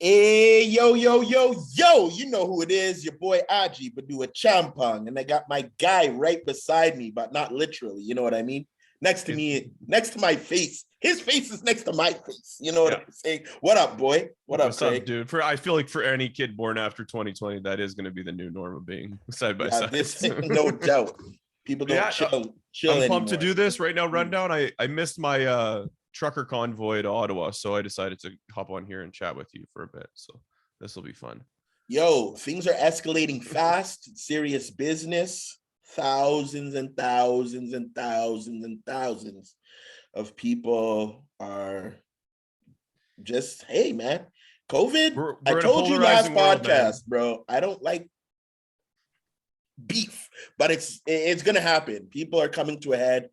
Hey, yo, yo, yo, yo, you know who it is, your boy Aji, but do a champong. And I got my guy right beside me, but not literally, you know what I mean? Next to me, next to my face. His face is next to my face. You know what I'm saying? What up, boy? What's up, dude? I feel like for any kid born after 2020, that is going to be the new norm of being side by side. This no doubt. People don't chill I'm anymore. pumped to do this right now. Rundown. I missed my trucker convoy to Ottawa, so I decided to hop on here and chat with you for a bit. So this will be fun. Yo, things are escalating fast. Serious business. Thousands and thousands and thousands and thousands of people are just, hey, man, COVID. I told you last podcast, bro, I don't like beef, but it's going to happen. People are coming to a head.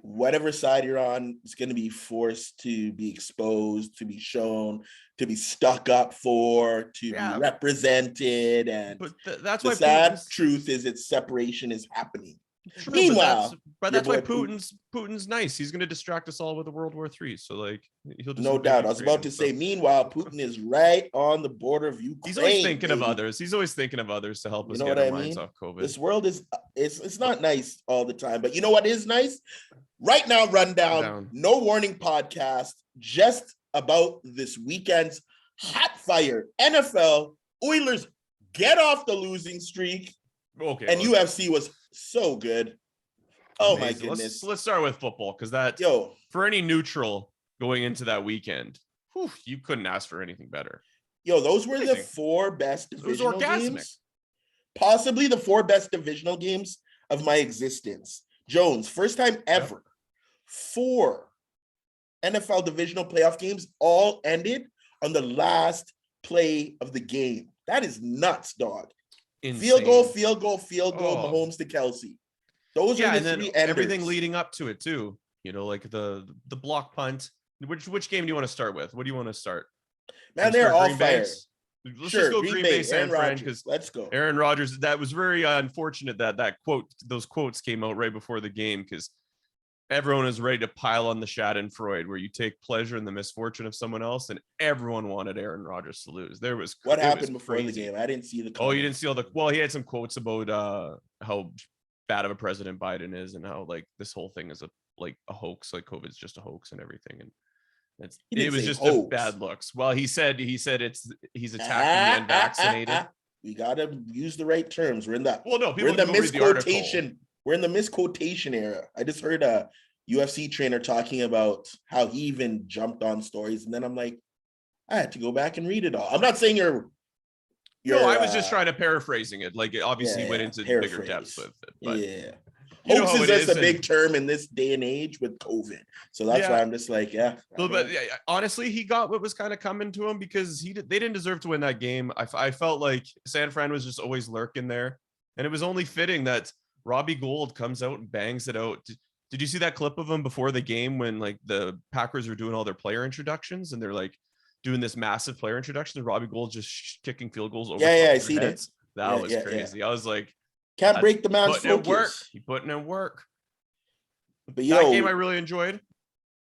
Whatever side you're on, it's going to be forced to be exposed, to be shown, to be stuck up for, to be represented. And that's the why sad truth is its separation is happening. True, Meanwhile, but that's why Putin's nice. He's going to distract us all with a World War III. So like he'll just no doubt. I was about to say. Meanwhile, Putin is right on the border of Ukraine. He's always thinking of others. He's always thinking of others to help us get our minds off COVID. This world is it's not nice all the time, but you know what is nice? Right now, Rundown, no warning podcast, just about this weekend's hot fire. NFL Oilers get off the losing streak. Okay, and UFC was so good. Oh my goodness. Let's start with football, because that for any neutral going into that weekend, you couldn't ask for anything better. Those were the four best divisional games. Possibly the four best divisional games of my existence. Jones, first time ever. 4 NFL divisional playoff games all ended on the last play of the game. That is nuts, dog. Insane. Field goal, Mahomes to Kelsey. Those are the three enders. Everything leading up to it too. Like the block punt. Which game do you want to start with? What do you want to start? Man, they're all fire. Let's just go Green Bay, San Fran, because let's go. Aaron Rodgers. That was very unfortunate that those quotes came out right before the game, because everyone is ready to pile on the Schadenfreude, where you take pleasure in the misfortune of someone else, and everyone wanted Aaron Rodgers to lose. What happened before the game? I didn't see the comments. You didn't see all the. Well, he had some quotes about how bad of a president Biden is, and how like this whole thing is a hoax, like COVID's just a hoax and everything, and it was just a bad looks. Well, he said he's attacking the unvaccinated. We gotta use the right terms. We're in the misquotation. We're in the misquotation era. I just heard a UFC trainer talking about how he even jumped on stories, and then I'm like, I had to go back and read it all. I'm not saying you're no, I was just trying to paraphrasing it. Like, it obviously went into bigger depths with it. But hoax is just a big term in this day and age with COVID. So that's why I'm just like, But honestly, he got what was kind of coming to him, because they didn't deserve to win that game. I felt like San Fran was just always lurking there, and it was only fitting that Robbie Gould comes out and bangs it out. Did you see that clip of him before the game when like the Packers were doing all their player introductions, and they're like doing this massive player introduction, and Robbie Gould just kicking field goals over? I see that. That was crazy. I was like, can't break the man's focus. He putting in work. But that game I really enjoyed.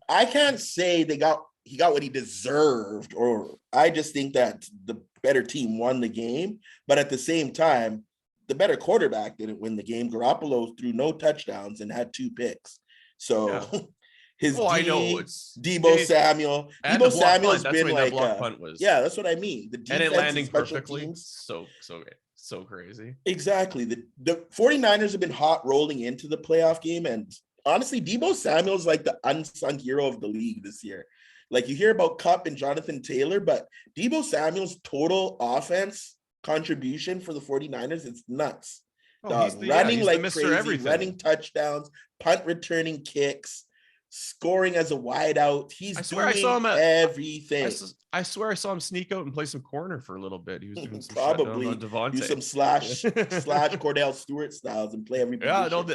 I can't say he got what he deserved, or I just think that the better team won the game. But at the same time, the better quarterback didn't win the game. Garoppolo threw no touchdowns and had 2 picks. So Deebo Samuel. Deebo Samuel's been like punt was. That's what I mean. The defense and it landing perfectly. Teams, so crazy. Exactly. The 49ers have been hot rolling into the playoff game, and honestly, Deebo Samuel's like the unsung hero of the league this year. Like, you hear about Kupp and Jonathan Taylor, but Deebo Samuel's total offense contribution for the 49ers, it's nuts. Running like crazy, running touchdowns, punt returning kicks, scoring as a wideout. He's doing everything. I swear I saw him sneak out and play some corner for a little bit. He was doing some probably on Devontae. Do some slash Cordell Stewart styles and play every position.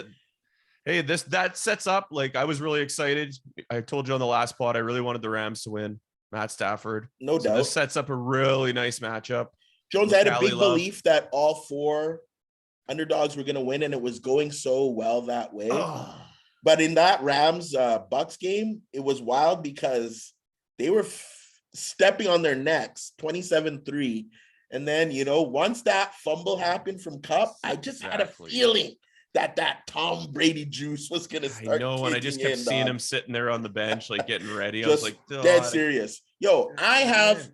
That sets up, like, I was really excited. I told you on the last pod I really wanted the Rams to win. Matt Stafford. No doubt. This sets up a really nice matchup. Jones, I had a big belief that all 4 underdogs were going to win, and it was going so well that way. But in that Rams Bucks game, it was wild because they were stepping on their necks, 27-3. And then, once that fumble happened from Cup, I just had a feeling that Tom Brady juice was going to start. I know, and I just kept seeing him sitting there on the bench, like getting ready. I was like, dead serious. Yo, I have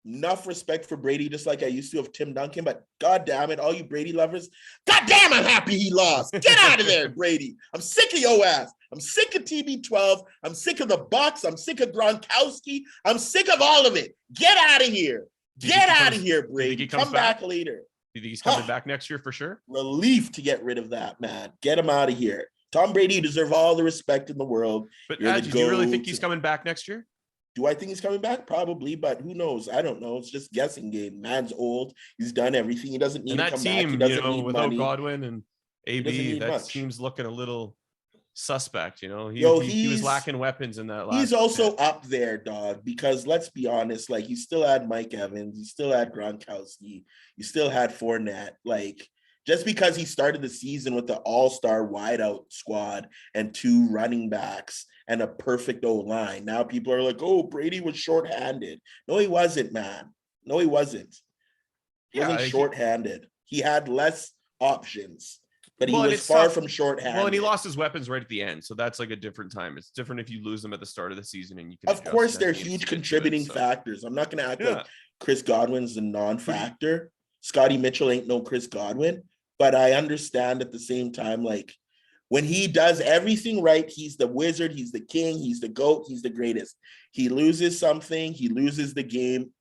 enough respect for Brady, just like I used to of Tim Duncan, but God damn it, all you Brady lovers, God damn, I'm happy he lost. Get out of there, Brady. I'm sick of your ass. I'm sick of TB12. I'm sick of the Bucks. I'm sick of Gronkowski. I'm sick of all of it. Get out of here. Get out of here, Brady. Come back later. Do you think he's coming back next year for sure? Relief to get rid of that, man. Get him out of here. Tom Brady, you deserve all the respect in the world. But do you really think he's coming back next year? Do I think he's coming back? Probably, but who knows? I don't know. It's just guessing game. Man's old. He's done everything. He doesn't need to come back. He doesn't need without money. Godwin and AB, that team's looking a little suspect. He was lacking weapons in that last. He's also up there, dog, because let's be honest, like, you still had Mike Evans, you still had Gronkowski, you still had Fournette. Like, just because he started the season with the all-star wideout squad and 2 running backs and a perfect O-line, now people are like, oh, Brady was shorthanded. No, he wasn't, man. No, he wasn't. He wasn't shorthanded. He had less options, but he was far from shorthanded. Well, and he lost his weapons right at the end, so that's like a different time. It's different if you lose them at the start of the season and you can. Of course, they're huge contributing factors. I'm not going to act like Chris Godwin's a non-factor. Scotty Mitchell ain't no Chris Godwin. But I understand at the same time, like, when he does everything right, he's the wizard, he's the king, he's the GOAT, he's the greatest. He loses something, he loses the game,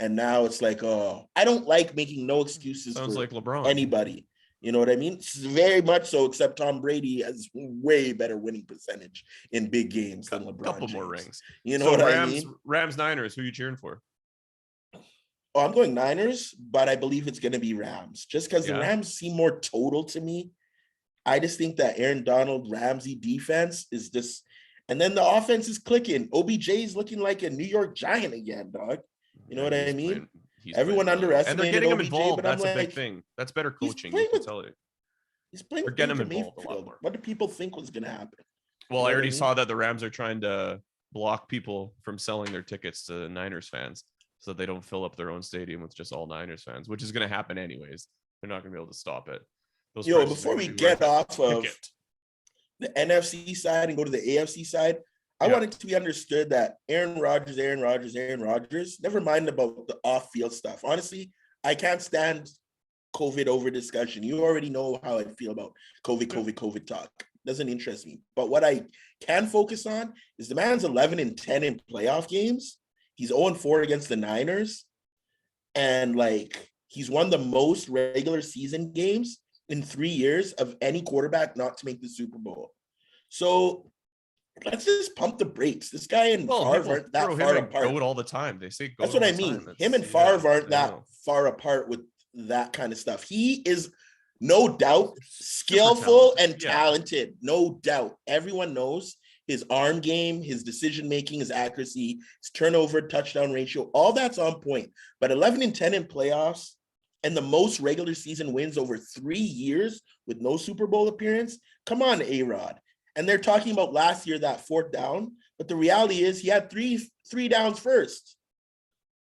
and now it's like, oh, I don't like making no excuses for like LeBron. Anybody. You know what I mean? It's very much so, except Tom Brady has way better winning percentage in big games than LeBron. Couple more rings. You know what I mean? Rams, Niners, who are you cheering for? Oh, I'm going Niners, but I believe it's going to be Rams, just because the Rams seem more total to me. I just think that Aaron Donald, Ramsey defense is just, and then the offense is clicking. OBJ is looking like a New York Giant again, dog. You know what I mean? Everyone underestimated and they're getting him OBJ, involved. but That's a big thing. That's better coaching. He's playing with getting him involved a lot more. What do people think was going to happen? Well, I already saw that the Rams are trying to block people from selling their tickets to Niners fans, so they don't fill up their own stadium with just all Niners fans, which is going to happen anyways. They're not going to be able to stop it. Before we get off of the NFC side and go to the AFC side, I want it to be understood that Aaron Rodgers, never mind about the off-field stuff. Honestly, I can't stand COVID over discussion. You already know how I feel about COVID talk. Doesn't interest me. But what I can focus on is the man's 11-10 in playoff games. He's 0-4 against the Niners. And like, he's won the most regular season games in 3 years of any quarterback not to make the Super Bowl. So let's just pump the brakes. This guy and Favre aren't that far apart. Go it all the time. They say go. That's what I mean. Him and Favre aren't that far apart with that kind of stuff. He is no doubt skillful and talented. No doubt. Everyone knows his arm game, his decision-making, his accuracy, his turnover, touchdown ratio, all that's on point. But 11-10 in playoffs and the most regular season wins over 3 years with no Super Bowl appearance. Come on, A-Rod. And they're talking about last year, that 4th down. But the reality is he had three downs first.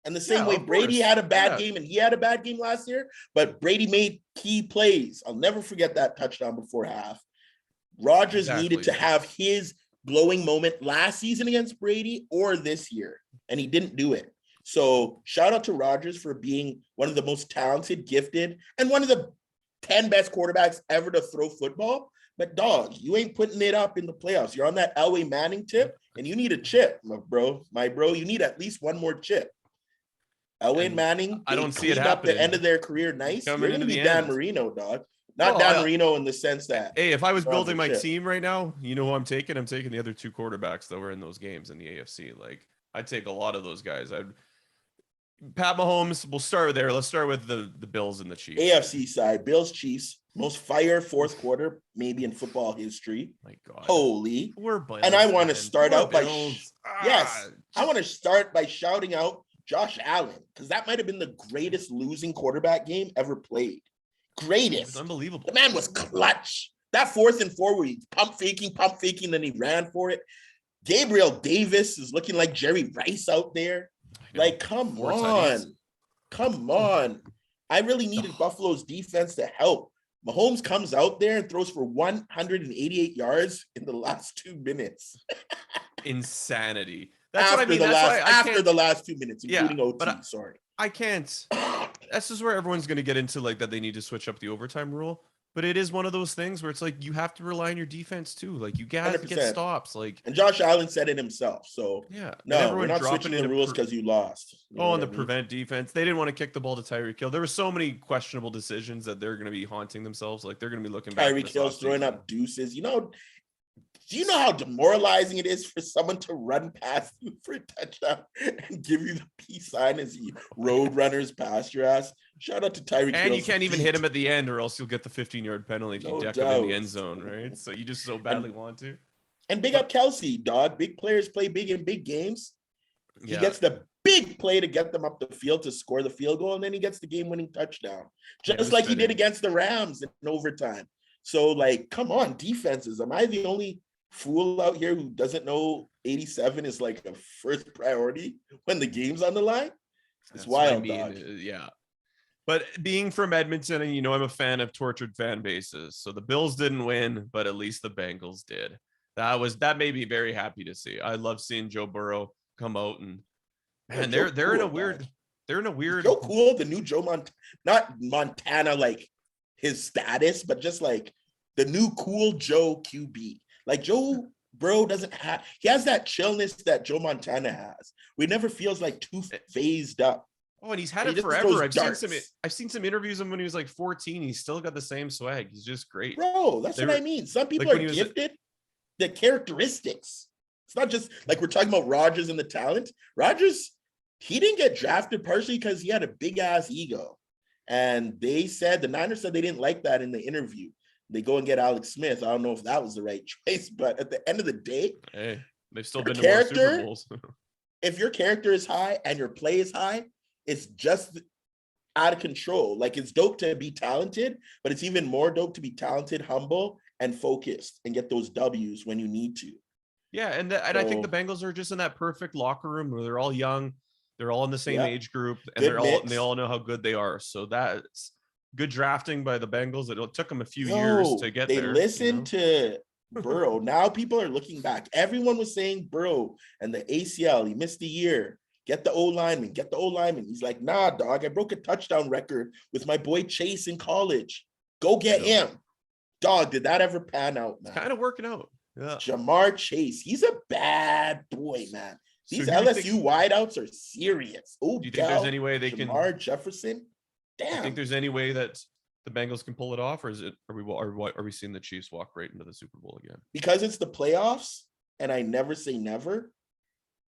And the same way Brady had a bad game and he had a bad game last year, but Brady made key plays. I'll never forget that touchdown before half. Rodgers needed to have his glowing moment last season against Brady or this year, and he didn't do it. So shout out to Rodgers for being one of the most talented, gifted, and one of the 10 best quarterbacks ever to throw football. But dog, you ain't putting it up in the playoffs. You're on that Elway Manning tip, and you need a chip, my bro. You need at least one more chip. Elway and Manning, I don't see it happening. Up the end of their career nice. You're going to be Dan Marino, dog. Not Dan Marino in the sense that. Hey, if I was building my team right now, you know who I'm taking? I'm taking the other 2 quarterbacks that were in those games in the AFC. Like, I'd take a lot of those guys. Pat Mahomes, we'll start there. Let's start with the Bills and the Chiefs. AFC side, Bills, Chiefs, most fire 4th quarter maybe in football history. My God. Holy. We're Bills, and I want to start out by I want to start by shouting out Josh Allen, because that might have been the greatest losing quarterback game ever played. Greatest. Unbelievable. The man was clutch. That 4th and 4 where he pump faking, then he ran for it. Gabriel Davis is looking like Jerry Rice out there. I know. Come 4 tutties. on. Come on. I really needed Buffalo's defense to help. Mahomes comes out there and throws for 188 yards in the last 2 minutes. Insanity. That's what I mean. After the last 2 minutes, including yeah, OT. but Sorry. I can't. That's just where everyone's going to get into like that they need to switch up the overtime rule. But it is one of those things where it's like you have to rely on your defense too. Like you guys get 100%. stops. Like, and Josh Allen said it himself. So yeah, no, we're not switching the rules because you lost. You know on the I mean? prevent defense, they didn't want to kick the ball to Tyreek Hill. There were so many questionable decisions that they're going to be haunting themselves. Like they're going to be looking back. Tyreek Hill's throwing up deuces. Do you know how demoralizing it is for someone to run past you for a touchdown and give you the peace sign as he road runners past your ass? Shout out to Tyreek Hill. And you can't even hit him at the end or else you'll get the 15-yard penalty if you deck him in the end zone, right? So you just so badly want to. And big up Kelsey, dog. Big players play big in big games. He gets the big play to get them up the field to score the field goal, and then he gets the game-winning touchdown. Just like he did against the Rams in overtime. So, come on, defenses. Am I the only fool out here who doesn't know 87 is like a first priority when the game's on the line? It's wild, dog. Yeah. But being from Edmonton, and I'm a fan of tortured fan bases. So the Bills didn't win, but at least the Bengals did. That made me very happy to see. I love seeing Joe Burrow come out and man, they're in a weird. Joe Cool, the new not Montana, like his status, but just like the new cool Joe QB. Like Joe Burrow he has that chillness that Joe Montana has. We never feels like too phased up. Oh, and he's had it forever. I've seen some interviews of him when he was like 14. He's still got the same swag. He's just great. Bro, that's what I mean. Some people are gifted the characteristics. It's not just like we're talking about Rodgers and the talent. Rodgers, he didn't get drafted partially because he had a big ass ego. And the Niners said they didn't like that in the interview. They go and get Alex Smith. I don't know if that was the right choice, but at the end of the day, hey, they've still been to more Super Bowls. If your character is high and your play is high, it's just out of control. Like it's dope to be talented, but it's even more dope to be talented, humble, and focused and get those W's when you need to. Yeah, and I think the Bengals are just in that perfect locker room where they're all young, they're all in the same age group, and they all know how good they are. So that's good drafting by the Bengals. It took them a few years to get there. They listened to Burrow. Now people are looking back. Everyone was saying Burrow and the ACL, he missed a year. Get the O-lineman, get the O-lineman. He's like, nah, dog, I broke a touchdown record with my boy Chase in college. Go get him. Dog, did that ever pan out, man? It's kind of working out. Yeah. Jamar Chase, he's a bad boy, man. These LSU wideouts are serious. Oh, do you think there's any way they can? Jamar Jefferson? Damn. Do you think there's any way that the Bengals can pull it off, or are we seeing the Chiefs walk right into the Super Bowl again? Because it's the playoffs, and I never say never,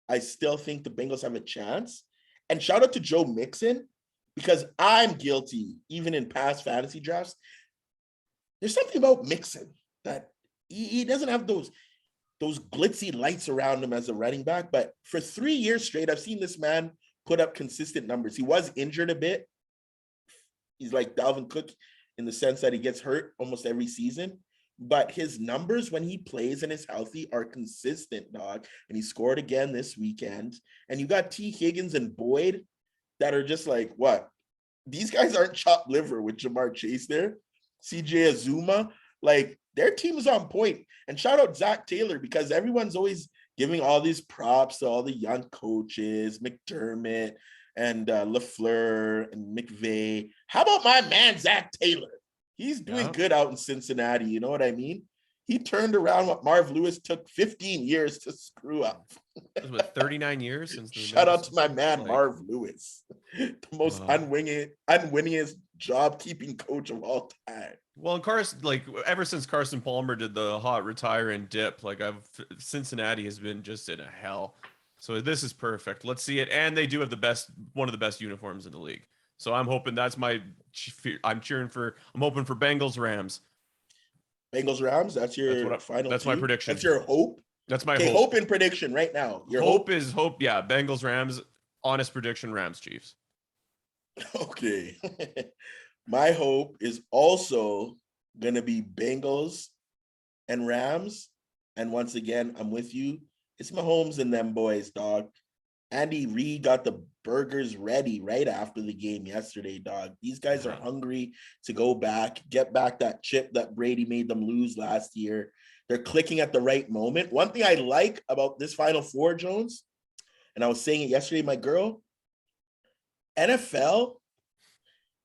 I still think the Bengals have a chance. And shout out to Joe Mixon, because I'm guilty, even in past fantasy drafts. There's something about Mixon that he doesn't have those glitzy lights around him as a running back. But for 3 years straight, I've seen this man put up consistent numbers. He was injured a bit. He's like Dalvin Cook in the sense that he gets hurt almost every season. But his numbers when he plays and is healthy are consistent, dog. And he scored again this weekend. And you got T. Higgins and Boyd that are just like, what? These guys aren't chopped liver with Jamar Chase there. CJ Azuma, like their team is on point. And shout out Zach Taylor, because everyone's always giving all these props to all the young coaches, McDermott and LaFleur and McVay. How about my man, Zach Taylor? He's doing good out in Cincinnati. You know what I mean? He turned around what Marv Lewis took 15 years to screw up. It was 39 years since. Shout out to my man, Marv Lewis, the most unwinningest job-keeping coach of all time. Well, and Carson, ever since Carson Palmer did the hot retire and dip, Cincinnati has been just in a hell. So this is perfect. Let's see it. And they do have one of the best uniforms in the league. So I'm hoping I'm hoping for Bengals Rams. Bengals Rams. That's your final. That's my prediction. That's your hope. That's my hope and prediction right now. Your hope is hope. Yeah, Bengals Rams. Honest prediction: Rams Chiefs. Okay. My hope is also gonna be Bengals and Rams. And once again, I'm with you. It's Mahomes and them boys, dog. Andy Reid got the burgers ready right after the game yesterday, dog. These guys are hungry to go back, get back that chip that Brady made them lose last year. They're clicking at the right moment. One thing I like about this Final Four, Jones, and I was saying it yesterday, my girl, NFL,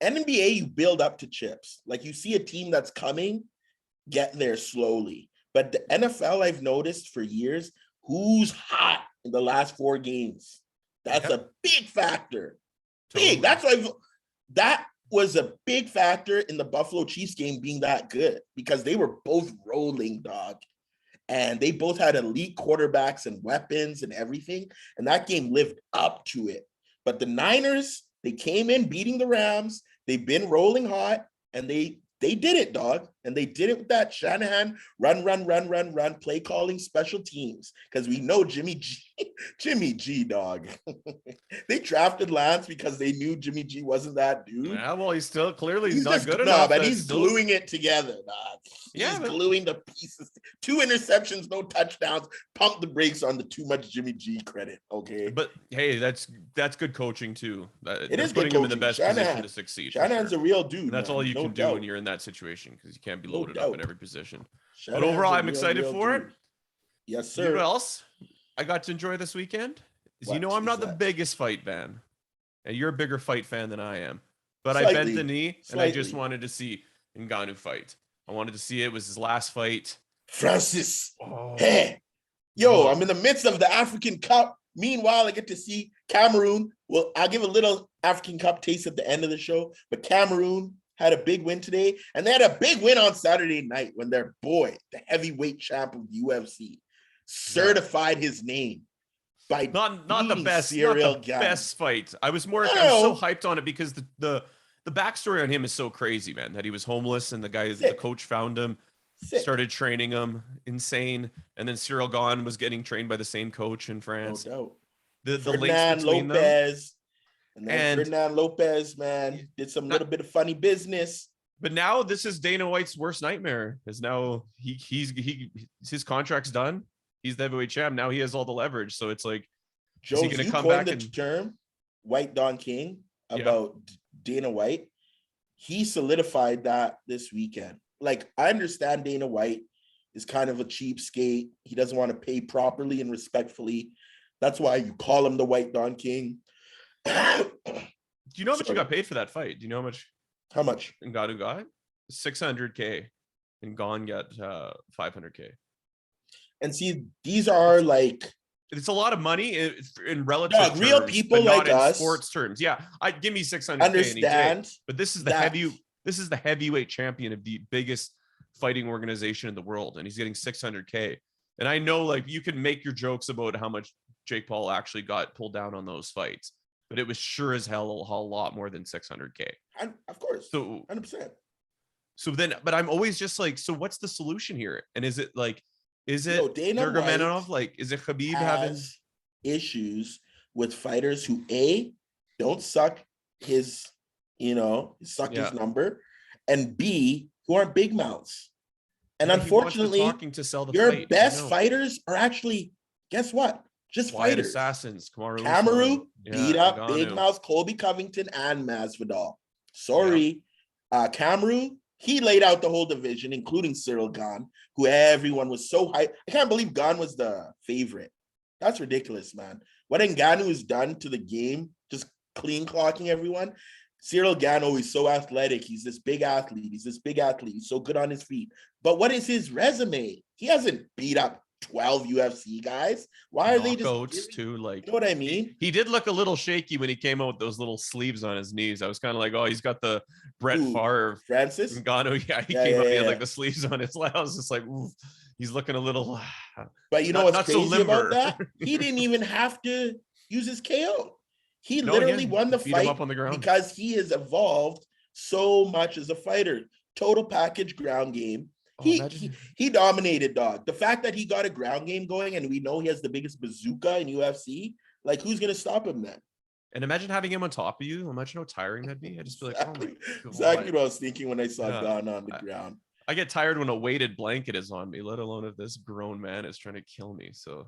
NBA, you build up to chips. Like you see a team that's coming, get there slowly. But the NFL, I've noticed for years, who's hot in the last 4 games. That's a big factor. Big. That's why that was a big factor in the Buffalo Chiefs game being that good because they were both rolling, dog. And they both had elite quarterbacks and weapons and everything. And that game lived up to it. But the Niners, they came in beating the Rams. They've been rolling hot and they did it, dog. And they did it with that Shanahan run, play calling special teams. Because we know Jimmy G, dog. They drafted Lance because they knew Jimmy G wasn't that dude. Yeah, well, he's still clearly he's not good enough. No, but he's gluing it together, dog. He's gluing the pieces. 2 interceptions, no touchdowns. Pump the brakes on the too much Jimmy G credit, okay? But hey, that's good coaching too. It is putting him in the best Shanahan, position to succeed. Shanahan's a real dude. And that's man. all you no can doubt. do when you're in that situation because you can't be loaded up in every position. Shanahan's but overall, I'm excited for it. Yes, sir. You know what else I got to enjoy this weekend? You know I'm not the biggest fight fan, and you're a bigger fight fan than I am. But I bent the knee, and I just wanted to see Ngannou fight. I wanted to see it was his last fight. Francis. Hey. Yo, I'm in the midst of the African Cup. Meanwhile, I get to see Cameroon. Well, I'll give a little African Cup taste at the end of the show. But Cameroon had a big win today. And they had a big win on Saturday night when their boy, the heavyweight champ of UFC, certified his name. By not the best fight. I was so hyped on it because the backstory on him is so crazy, man. That he was homeless and the coach found him, started training him, insane. And then Cyril Gahn was getting trained by the same coach in France. No doubt. The Ferdinand Lopez, and then Ferdinand Lopez, man, did some little bit of funny business. But now this is Dana White's worst nightmare. Because now his contract's done. He's the heavyweight champ. Now he has all the leverage. So it's like, Joe, is he going to come back the term White Don King about Dana White? He solidified that this weekend. Like, I understand Dana White is kind of a cheapskate. He doesn't want to pay properly and respectfully. That's why you call him the White Don King. Do you know how much you got paid for that fight? Do you know how much Ngannou got? $600K, and Gahn got $500K. And see, these are like, it's a lot of money in relative terms, real people but like not us. In sports terms, yeah. Give me $600K. Understand, but this is the heavyweight champion of the biggest fighting organization in the world, and he's getting $600K. And I know, like, you can make your jokes about how much Jake Paul actually got pulled down on those fights, but it was sure as hell a lot more than $600K. Of course, so 100%. So then, but I'm always just like, so what's the solution here? And is it like? Is it Nurmagomedov? Like, is it Khabib having issues with fighters who don't suck his number, and B, who aren't big mouths? And unfortunately, your best fighters are actually, guess what? Just fighters. Assassins. Kamaru beat up big mouth Colby Covington and Masvidal. Sorry, Kamaru. He laid out the whole division, including Cyril Gahn, who everyone was so hyped. I can't believe Gahn was the favorite. That's ridiculous, man. What Ngannou has done to the game, just clean clocking everyone. Cyril Gahn always so athletic. He's this big athlete. He's so good on his feet. But what is his resume? He hasn't beat up 12 UFC guys. Why are they just too? Like, you know what I mean? He did look a little shaky when he came out with those little sleeves on his knees. I was kind of like, oh, he's got the Brett Favre, Francis Ngannou. Yeah, he came out. He had like the sleeves on his legs. I was just like, ooh, he's looking a little. But you know what's crazy about that? He didn't even have to use his KO. He literally won the fight up on the ground because he has evolved so much as a fighter. Total package ground game. He dominated, dog. The fact that he got a ground game going, and we know he has the biggest bazooka in UFC, like, who's gonna stop him then? And imagine having him on top of you. Imagine how tiring that'd be. I just feel like, oh my God. Exactly what I was thinking when I saw Gahn on the ground. I get tired when a weighted blanket is on me, let alone if this grown man is trying to kill me. So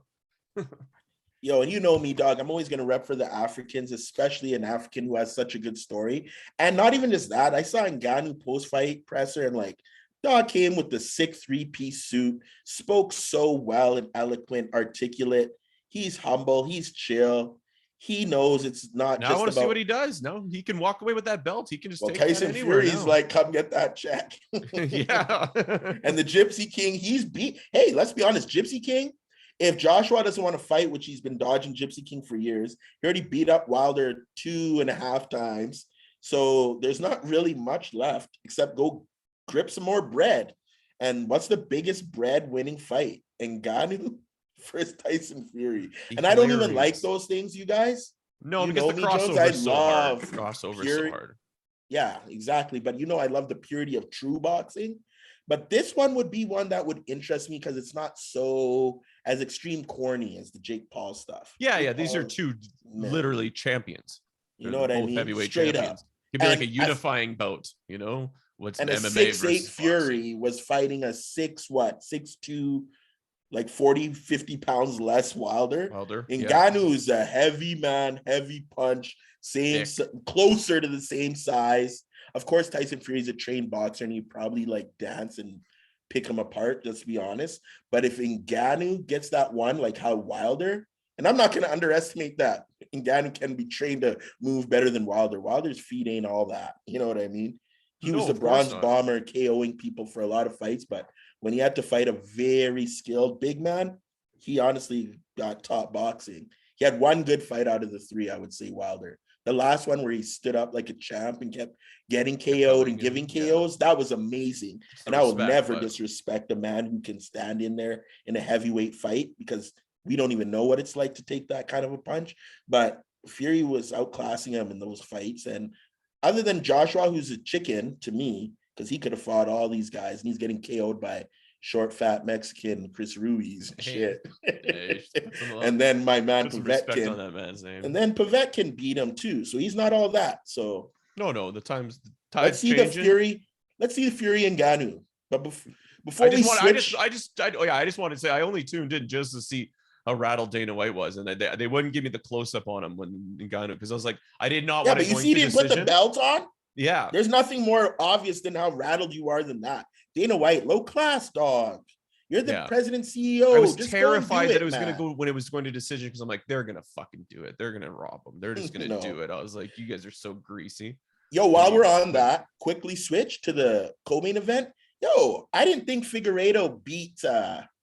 Yo, and you know me, dog. I'm always gonna rep for the Africans, especially an African who has such a good story. And not even just that, I saw Ngannou post-fight presser and like dog came with the sick three-piece suit, spoke so well and eloquent, articulate. He's humble, he's chill. He knows it's not Now I just want to see what about he does. No, he can walk away with that belt. He can just take that Tyson anywhere Fury's now. like, come get that check. Yeah. And the Gypsy King, he's beat. Hey, let's be honest, Gypsy King, if Joshua doesn't want to fight, which he's been dodging Gypsy King for years, he already beat up Wilder 2.5 times. So there's not really much left except go grip some more bread. And what's the biggest bread winning fight? Ngannou versus Tyson Fury. And I don't even like Hilarious. those things, you guys. No, You because know the me, Jones. crossover I is so hard. love The crossover is pure. so hard. Yeah, exactly. But you know, I love the purity of true boxing. But this one would be one that would interest me because it's not so as extreme corny as the Jake Paul stuff. Yeah, Jake yeah. These are Paul, two man, literally champions. you They're know what I both mean? heavyweight Straight champions. up. It'd be like a And unifying bout, you know? What's and a MMA 6'8" versus boxing? Fury was fighting a 6'2", like 40, 50 pounds less Wilder. Wilder. Yeah. Ngannou is a heavy man, heavy punch, same Thick. closer to the same size. Of course, Tyson Fury is a trained boxer and he probably like dance and pick him apart, let's be honest. But if Ngannou gets that one, like how Wilder, and I'm not going to underestimate that. Ngannou can be trained to move better than Wilder. Wilder's feet ain't all that. You know what I mean? He was No, the of course bronze not. bomber, KOing people for a lot of fights, but when he had to fight a very skilled big man, he honestly got top boxing. He had one good fight out of the three, I would say, Wilder. The last one where he stood up like a champ and kept getting KO'd and giving KOs, that was amazing. And I will never disrespect a man who can stand in there in a heavyweight fight because we don't even know what it's like to take that kind of a punch. But Fury was outclassing him in those fights. And other than Joshua, who's a chicken to me, because he could have fought all these guys and he's getting KO'd by short, fat Mexican Chris Ruiz and shit. And then my man Povetkin on that man's name. And then Povetkin beat him too. So he's not all that. So no, the tides let's see changing. the Fury. Let's see the Fury and Ngannou. But before I just want to say I only tuned in just to see how rattled Dana White was, and they wouldn't give me the close up on him when Ngannou because I was like, I did not want to. Yeah, but you see, he didn't put the belt on. Yeah, there's nothing more obvious than how rattled you are than that. Dana White, low class dog. You're the president CEO. I was just terrified that it was going to go when it was going to decision because I'm like, they're going to fucking do it. They're going to rob them. They're just going to do it. I was like, you guys are so greasy. Yo, while we're on that, quickly switch to the co-main event. Yo, I didn't think Figueiredo beat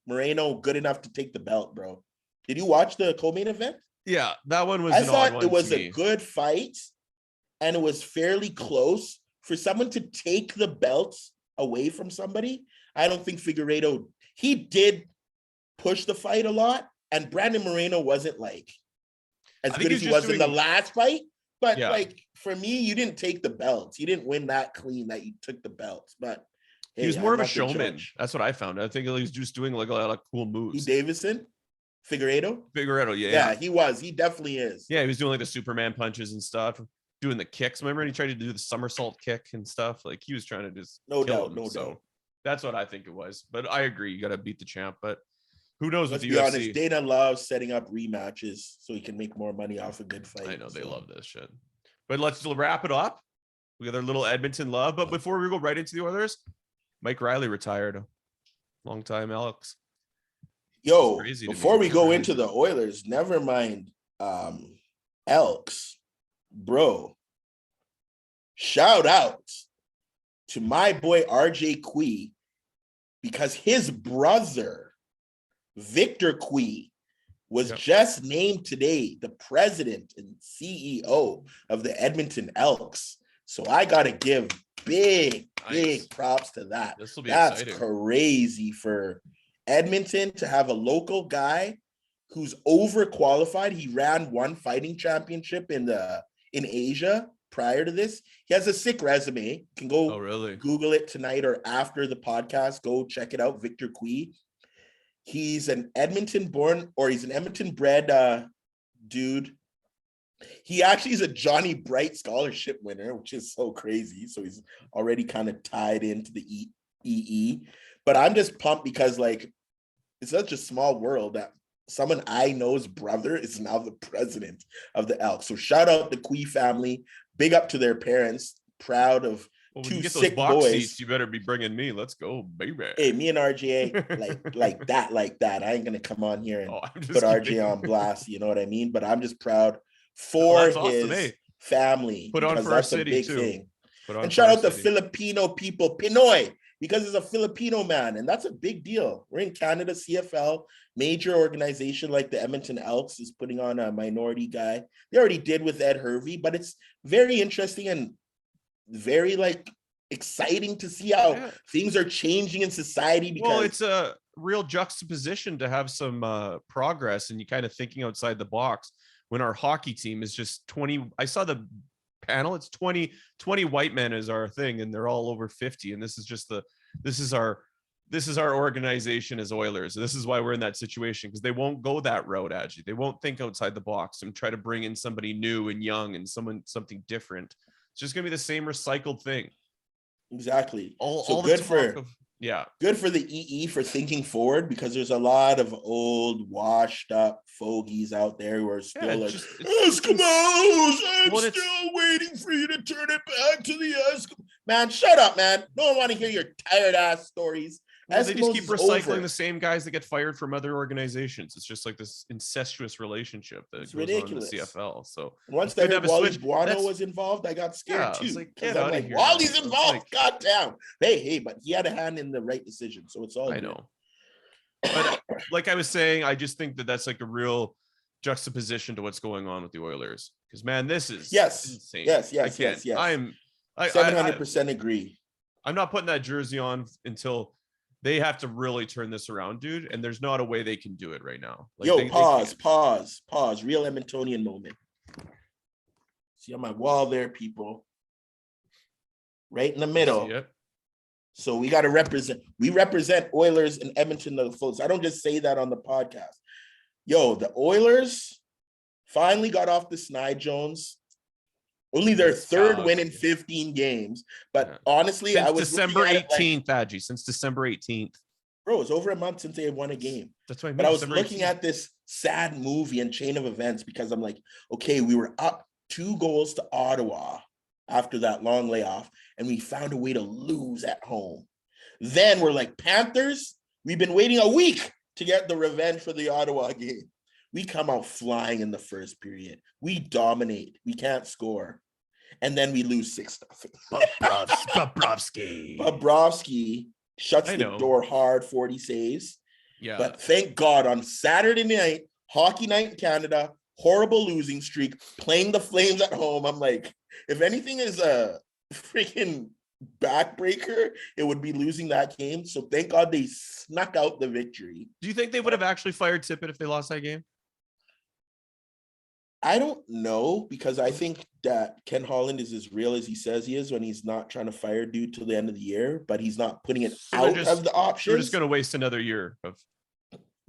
Moreno good enough to take the belt, bro. Did you watch the co-main event? Yeah, that one was. I thought it was a good fight, and it was fairly close for someone to take the belts away from somebody. I don't think Figueiredo. He did push the fight a lot, and Brandon Moreno wasn't like as good as he was in the last fight. But like for me, you didn't take the belts. You didn't win that clean that you took the belts. But he was more of a showman. That's what I found. I think he was just doing like a lot of cool moves. Davison, Figueiredo, yeah, he was. He definitely is. Yeah, he was doing like the Superman punches and stuff, doing the kicks. Remember, he tried to do the somersault kick and stuff. Like he was trying to just no kill doubt, him. no So doubt. that's what I think it was. But I agree, you got to beat the champ. But who knows? Let's with the be UFC. honest. Dana loves setting up rematches so he can make more money off a good fight. I know they love this shit. But let's wrap it up. We got our little Edmonton love. But before we go right into the Oilers, Mike Riley retired. Long time, Alex. Yo, before we go into the Oilers, never mind Elks, bro. Shout out to my boy RJ Quee because his brother, Victor Quee, was just named today the president and CEO of the Edmonton Elks. So I got to give big props to that. That's exciting. Crazy for Edmonton to have a local guy who's overqualified. He ran one fighting championship in Asia prior to this. He has a sick resume. You can go Google it tonight or after the podcast. Go check it out. Victor Quee. He's an Edmonton bred dude. He actually is a Johnny Bright scholarship winner, which is so crazy. So he's already kind of tied into the EE. But I'm just pumped because like it's such a small world that someone I know's brother is now the president of the Elks. So shout out the Quee family. Big up to their parents. Proud of Well, when two you get those sick box boys. seats, you better be bringing me. Let's go, baby. Hey, me and RJ, like that. I ain't gonna come on here and put kidding. RJ on blast. You know what I mean? But I'm just proud for that's his awesome, family, put on because for our that's a city big too. thing. Put on And for shout our out the city. Filipino people, Pinoy, because it's a Filipino man, and that's a big deal. We're in Canada, CFL, major organization like the Edmonton Elks is putting on a minority guy. They already did with Ed Hervey, but it's very interesting and very like exciting to see how things are changing in society. Because it's a real juxtaposition to have some progress and you kind of thinking outside the box when our hockey team is just 20. I saw the panel, it's 20 white men is our thing, and they're all over 50, and this is our organization as Oilers. This is why we're in that situation, because they won't go that route, Adji. They won't think outside the box and try to bring in somebody new and young and something different. It's just gonna be the same recycled thing. Exactly. All good the for of, yeah. Good for the EE for thinking forward, because there's a lot of old, washed up fogies out there who are still like, Eskimos, I'm still waiting for you to turn it back to the Eskimos. Man, shut up, man. No one want to hear your tired ass stories. Well, they just keep recycling over. the same guys that get fired from other organizations. It's just like this incestuous relationship that goes ridiculous. on in the CFL. So once I heard Wally Buono was involved, I got scared too. Like, get out of here. Wally's involved. God damn. Hey, but he had a hand in the right decision, so it's all. I know. But like I was saying, I just think that that's like a real juxtaposition to what's going on with the Oilers. Because man, this is insane. Yes. I'm 700% agree. I'm not putting that jersey on until they have to really turn this around, dude. And there's not a way they can do it right now. Like, pause. Real Edmontonian moment. See on my wall there, people. Right in the middle. So we got to represent. We represent Oilers in Edmonton, the folks. I don't just say that on the podcast. Yo, the Oilers finally got off the Snide Jones. Only their third win in 15 games. But honestly, since I was December 18th, Adji. Since December 18th. Bro, it's over a month since they had won a game. That's what I mean. But I was looking at this sad movie and chain of events, because I'm like, okay, we were up 2 goals to Ottawa after that long layoff, and we found a way to lose at home. Then we're like, Panthers, we've been waiting a week to get the revenge for the Ottawa game. We come out flying in the first period. We dominate. We can't score. And then we lose 6-0. Bobrovsky shuts the door hard, 40 saves. Yeah. But thank God on Saturday night, hockey night in Canada, horrible losing streak, playing the Flames at home. I'm like, if anything is a freaking backbreaker, it would be losing that game. So thank God they snuck out the victory. Do you think they would have actually fired Tippett if they lost that game? I don't know, because I think that Ken Holland is as real as he says he is when he's not trying to fire dude till the end of the year, but he's not putting it out of the options. We're just going to waste another year of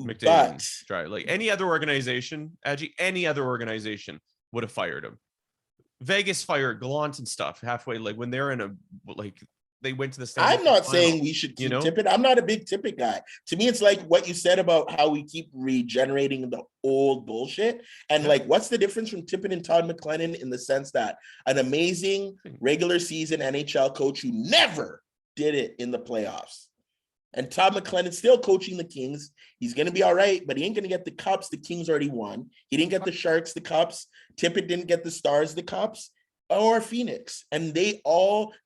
McDavid. Try like any other organization, any other organization would have fired him. Vegas fired Gallant and stuff halfway, like when they're in a they went to the Stanley I'm not saying we should keep Tippett. I'm not a big Tippett guy. To me, it's like what you said about how we keep regenerating the old bullshit. And like, what's the difference from Tippett and Todd McLennan in the sense that an amazing regular season NHL coach who never did it in the playoffs? And Todd McLennan's still coaching the Kings. He's going to be all right, but he ain't going to get the cups. The Kings already won. He didn't get the Sharks the cups. Tippett didn't get the Stars the cups. Or Phoenix, and they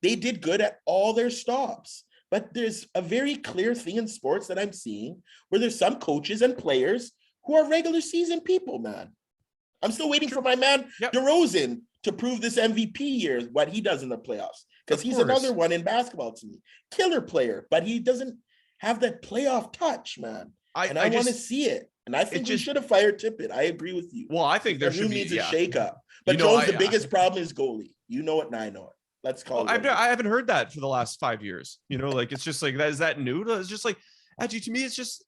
did good at all their stops. But there's a very clear thing in sports that I'm seeing where there's some coaches and players who are regular season people, man. I'm still waiting for my man DeRozan to prove this MVP year, what he does in the playoffs, because he's another one in basketball to me. Killer player, but he doesn't have that playoff touch, man. I want to see it. And I think we should have fired Tippett. I agree with you. Well, I think there should be needs a shakeup. But Jones, the biggest problem is goalie. You know it, and I know it. Let's call it. I haven't heard that for the last 5 years. Like it's just like that. Is that new? It's just like, actually, to me, it's just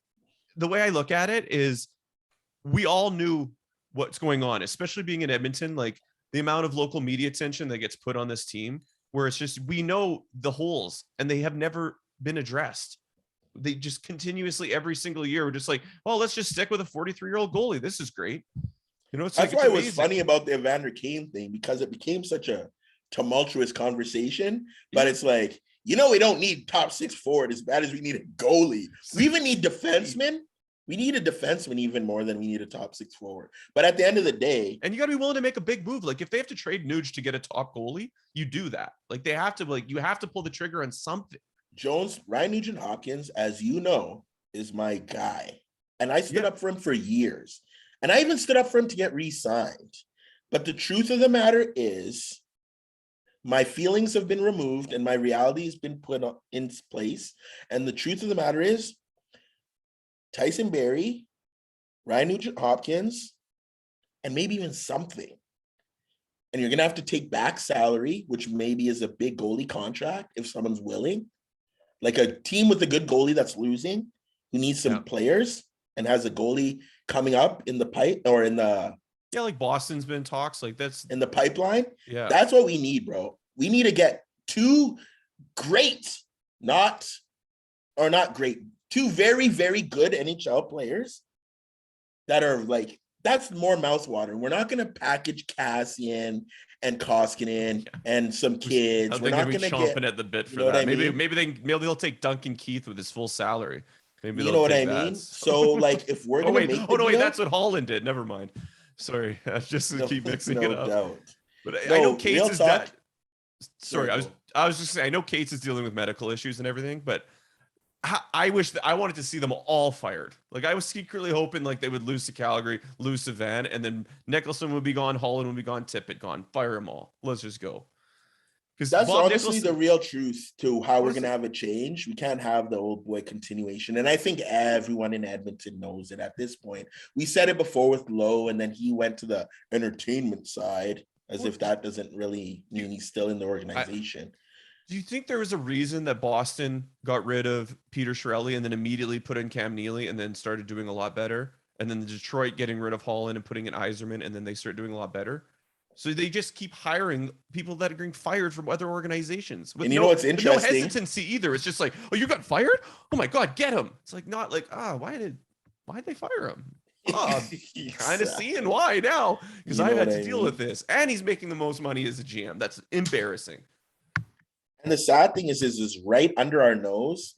the way I look at it is we all knew what's going on, especially being in Edmonton. Like the amount of local media attention that gets put on this team, where it's just we know the holes and they have never been addressed. they just continuously every single year we're just like, well, let's just stick with a 43-year-old goalie. This is great. You know, it's That's like, why it's it was amazing. funny about the Evander Kane thing, because it became such a tumultuous conversation. But it's like, we don't need top 6 forward as bad as we need a goalie. We even need defensemen. We need a defenseman even more than we need a top 6 forward. But at the end of the day, and you got to be willing to make a big move. Like if they have to trade Nuge to get a top goalie, you do that. Like they have to, like you have to pull the trigger on something. Jones, Ryan Nugent-Hopkins, as you know, is my guy. And I stood up for him for years. And I even stood up for him to get re-signed. But the truth of the matter is, my feelings have been removed and my reality has been put in place. And the truth of the matter is, Tyson Barrie, Ryan Nugent-Hopkins, and maybe even something. And you're going to have to take back salary, which maybe is a big goalie contract if someone's willing. Like a team with a good goalie that's losing, who needs some players and has a goalie coming up in the pipe or in the like Boston's been talks, like that's in the pipeline. Yeah, that's what we need, bro. We need to get two very, very good NHL players that are like, that's more mouthwater. We're not going to package Cassian and Koskinen and some kids. We're not going to get at the bit for you know that. what I mean? Maybe they'll take Duncan Keith with his full salary. Maybe You they'll know what I take that. mean? So like, if we're going to make the deal, that's what Holland did. Never mind. Sorry, I just keep mixing it up. Doubt. But I know Cates is that. Sorry, Sorry, I was just saying. I know Cates is dealing with medical issues and everything, but I wish that I wanted to see them all fired. Like I was secretly hoping like they would lose to Calgary, lose to Van, and then Nicholson would be gone, Holland would be gone, Tippett gone. Fire them all. Let's just go. Because that's honestly the real truth to how we're going to have a change. We can't have the old boy continuation. And I think everyone in Edmonton knows it at this point. We said it before with Lowe, and then he went to the entertainment side as if that doesn't really mean he's still in the organization. Do you think there was a reason that Boston got rid of Peter Chiarelli and then immediately put in Cam Neely and then started doing a lot better? And then the Detroit getting rid of Holland and putting in Yzerman, and then they start doing a lot better? So they just keep hiring people that are getting fired from other organizations. And you know what's interesting? No hesitancy either. It's just like, oh, you got fired? Oh my God, get him. It's like not like, why'd they fire him? Oh, I'm kind of seeing why now, because I've had to deal with this. And he's making the most money as a GM. That's embarrassing. And the sad thing is right under our nose,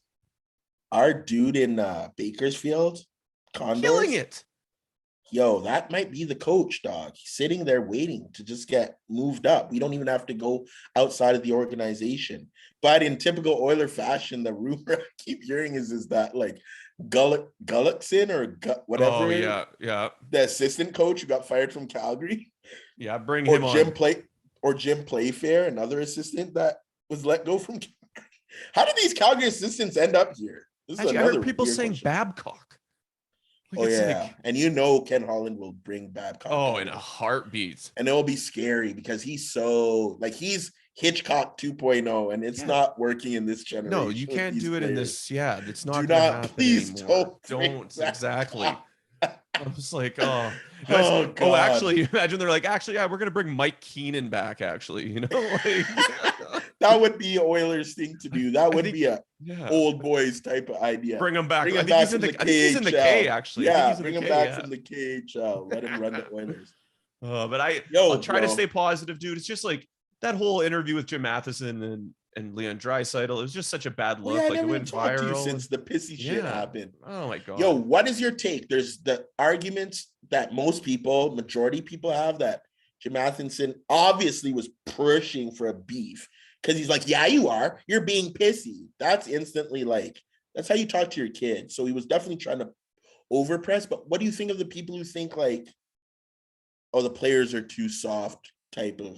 our dude in Bakersfield, Condors, killing it. Yo, that might be the coach, dog. He's sitting there waiting to just get moved up. We don't even have to go outside of the organization. But in typical Oiler fashion, the rumor I keep hearing is that like Gullickson or whatever. Oh, yeah. The assistant coach who got fired from Calgary. Yeah, bring him on. Jim Playfair, another assistant that was let go from Calgary. How did these Calgary assistants end up here? I heard people saying question. Babcock. Like, and Ken Holland will bring Babcock. Oh, in a heartbeat. And it will be scary because he's Hitchcock 2.0, and it's not working in this generation. No, you can't do it in this. Yeah, it's not. Do not, please anymore. Don't exactly. I was like, oh, actually, imagine they're like, actually, yeah, we're gonna bring Mike Keenan back. Actually, like, that would be Oilers thing to do. That would be a old boys type of idea. Bring him back. Bring him back he's in the K actually. Yeah, bring him back from the KHL. Let him run the Oilers. But I'll try to stay positive, dude. It's just like that whole interview with Jim Matheson and Leon Draisaitl. It was just such a bad look. Like it went viral since the pissy shit happened. Oh my God. Yo, what is your take? There's the arguments that majority people have that Jim Matheson obviously was pushing for a beef because he's like, yeah, you are. You're being pissy. That's instantly like, that's how you talk to your kids. So he was definitely trying to overpress. But what do you think of the people who think like, oh, the players are too soft type of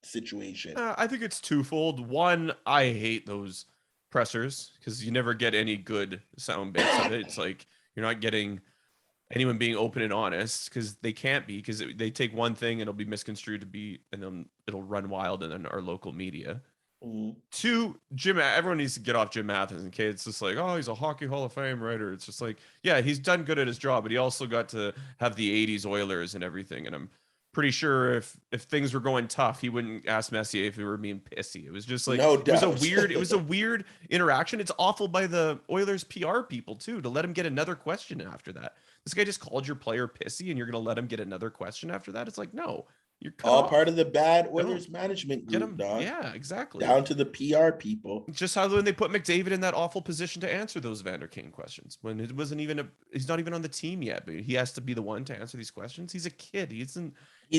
situation? I think it's twofold. One, I hate those pressers because you never get any good sound bits of it. It's like you're not getting anyone being open and honest because they can't be, because they take one thing and it'll be misconstrued to be, and then it'll run wild in our local media. Mm-hmm. Two, everyone needs to get off Jim Matheson. Okay, it's just like, oh, he's a Hockey Hall of Fame writer. It's just like, yeah, he's done good at his job, but he also got to have the '80s Oilers and everything, and I'm pretty sure if things were going tough, he wouldn't ask Messier if he were being pissy. It was just like, No it was doubt. it was a weird interaction. It's awful by the Oilers PR people too, to let him get another question after that. This guy just called your player pissy and you're going to let him get another question after that. It's like, no, you're cut All off. part of the bad No. Oilers management Get group, him. dog. Yeah, exactly. Down to the PR people. Just how when they put McDavid in that awful position to answer those Vander Kane questions when it wasn't even he's not even on the team yet, but he has to be the one to answer these questions. He's a kid. He's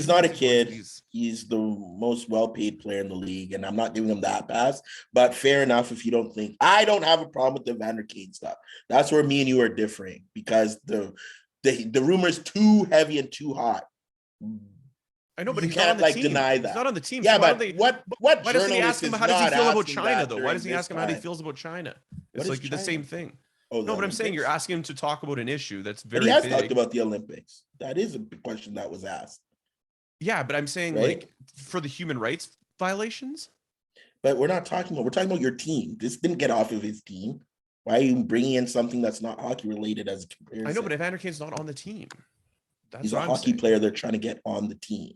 not a kid. He's the most well-paid player in the league, and I'm not giving him that pass. But fair enough if you don't think. I don't have a problem with the Vander Kane stuff. That's where me and you are differing because the rumor's too heavy and too hot. I know, but you he's can't not on the like team. deny that. He's not on the team. Yeah, so but what why doesn't he ask him how does he feel about China though? Why doesn't he ask him how he feels about China? It's like the same thing. Oh, no, but I'm saying you're asking him to talk about an issue that's very he has big. talked about the Olympics. That is a question that was asked. Yeah, but I'm saying like for the human rights violations. But we're talking about your team. This didn't get off of his team. Why are you bringing in something that's not hockey related as a comparison? I know, but Evander Kane's not on the team. He's a hockey player they're trying to get on the team.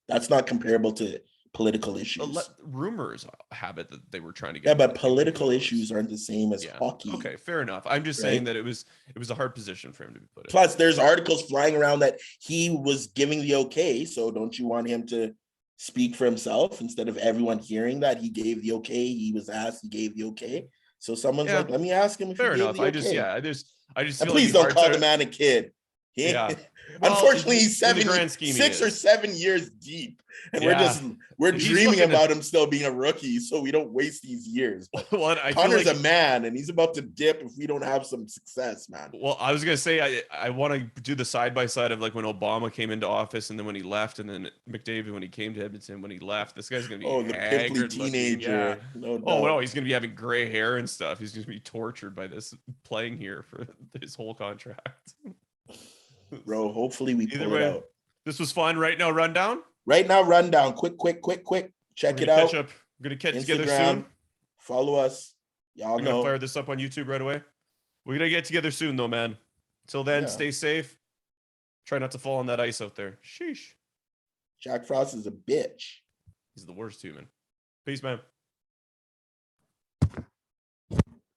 That's not comparable to political issues. Rumors have it that they were trying to get. Yeah, but political issues aren't the same as hockey. Okay, fair enough. I'm just saying that it was a hard position for him to be put in. Plus, there's articles flying around that he was giving the okay. So don't you want him to speak for himself instead of everyone hearing that he gave the okay? He was asked, he gave the okay. So someone's like, let me ask him if fair he gave enough. the okay. I just feel please like don't call the man a kid. Yeah. Well, unfortunately, he's 6 or 7 years deep, and we're dreaming about him still being a rookie, so we don't waste these years. Well, Connor's a man, and he's about to dip if we don't have some success, man. Well, I was gonna say I want to do the side by side of like when Obama came into office, and then when he left, and then McDavid when he came to Edmonton when he left. This guy's gonna be the pimply teenager. Yeah. No, he's gonna be having gray hair and stuff. He's gonna be tortured by this playing here for his whole contract. Bro, hopefully we pull it out. This was fun. Right now, rundown. Quick. Check it out. We're gonna catch together soon. Follow us. Y'all know. I'm gonna fire this up on YouTube right away. We're gonna get together soon, though, man. Till then, stay safe. Try not to fall on that ice out there. Sheesh. Jack Frost is a bitch. He's the worst human. Peace, man.